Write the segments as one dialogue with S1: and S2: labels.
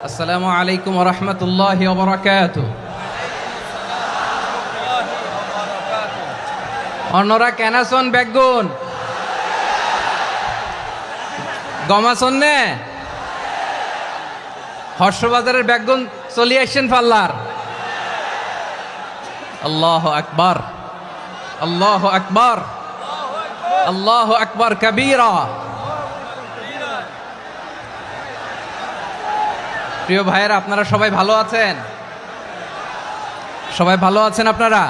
S1: আসসালামু আলাইকুম ওয়া রাহমাতুল্লাহি ওয়া বারাকাতুহু। অন্যরা কেনাসন বেগুন গমাসন নে হর্ষবাজারের বেগুন চলি আসছেন পাল্লার। আল্লাহু আকবার, আল্লাহু আকবার, আল্লাহু আকবার কবীরা। প্রিয় ভাইয়েরা, আপনারা সবাই ভালো আছেন? সবাই ভালো আছেন? আপনারা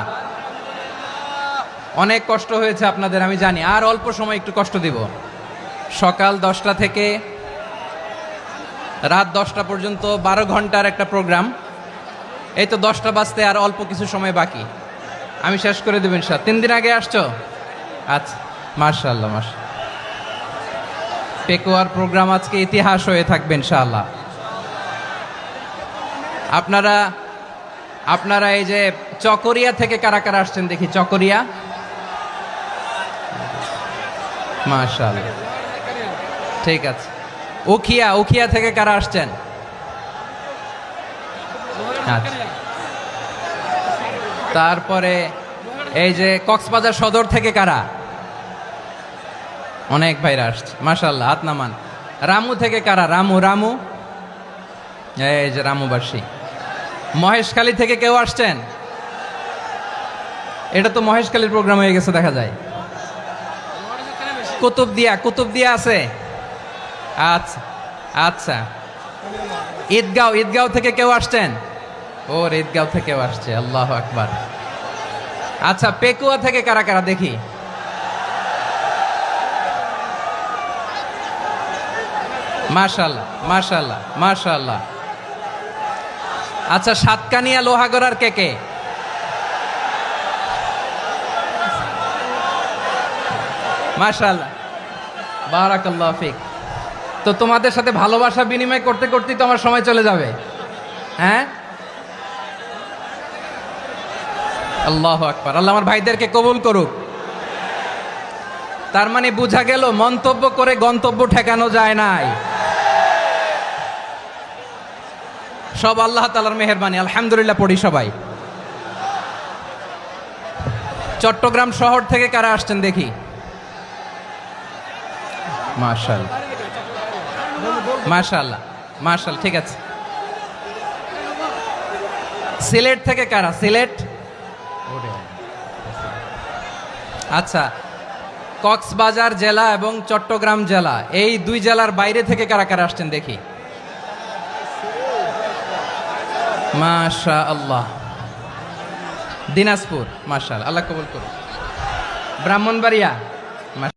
S1: অনেক কষ্ট হয়েছে আপনাদের, আমি জানি। আর অল্প সময় একটু কষ্ট দিব। সকাল 10টা থেকে রাত 10টা পর্যন্ত 12 ঘন্টার একটা প্রোগ্রাম। এই তো 10টা বাজতে আর অল্প কিছু সময় বাকি, আমি শেষ করে দেব ইনশাআল্লাহ। 3 দিন আগে আসছো? আচ্ছা, মাশাআল্লাহ মাশাআল্লাহ। পেকুয়ার প্রোগ্রাম আজকে ইতিহাস হয়ে থাকবে ইনশাআল্লাহ। আপনারা এই যে চকরিয়া থেকে কারা কারা আসছেন দেখি? চকরিয়া, মাশাআল্লাহ, ঠিক আছে। উখিয়া থেকে কারা আসছেন? আচ্ছা। তারপরে এই যে কক্সবাজার সদর থেকে কারা? অনেক ভাইরা আসছে, মাশাআল্লাহ, হাত নামান। রামু থেকে কারা? রামু, এই যে রামুবাসী। মহেশখালী থেকে কেউ আসছেন? এটা তো মহেশখালীর প্রোগ্রাম হয়ে গেছে দেখা যায়। কুতুবদিয়া আছে? আচ্ছা আচ্ছা। ঈদগাঁও থেকে কেউ আসছেন? ওর ঈদগাঁও থেকেও আসছে, আল্লাহু আকবার। আচ্ছা, পেকুয়া থেকে কারা কারা দেখি? মাশাআল্লাহ মাশাআল্লাহ মাশাআল্লাহ। আচ্ছা, সাতকানিয়া লোহাগড়ার কে? মাশাআল্লাহ, বারাকাল্লাহু ফিক। তো তোমাদের সাথে ভালোবাসা বিনিময় করতে করতেই তো আমার সময় চলে যাবে। হ্যাঁ, আল্লাহু আকবার। আল্লাহ আমার ভাইদেরকে কবুল করুক। তার মানে বোঝা গেল মন্তব্য করে গন্তব্য ঠেকানো যায় নাই। সব আল্লাহ তাআলার মেহেরবানি, আলহামদুলিল্লাহ পড়ি সবাই। চট্টগ্রাম শহর থেকে কারা আসছেন দেখি? মাশাআল্লাহ মাশাআল্লাহ মাশাআল্লাহ, ঠিক আছে। সিলেট থেকে কারা? সিলেট, আচ্ছা। কক্সবাজার জেলা এবং চট্টগ্রাম জেলা, এই দুই জেলার বাইরে থেকে কারা কারা আসছেন দেখি? মাশাআল্লাহ। দিনাজপুর, মাশাআল্লাহ, আল্লাহ কবুল করুন। ব্রাহ্মণবাড়িয়া,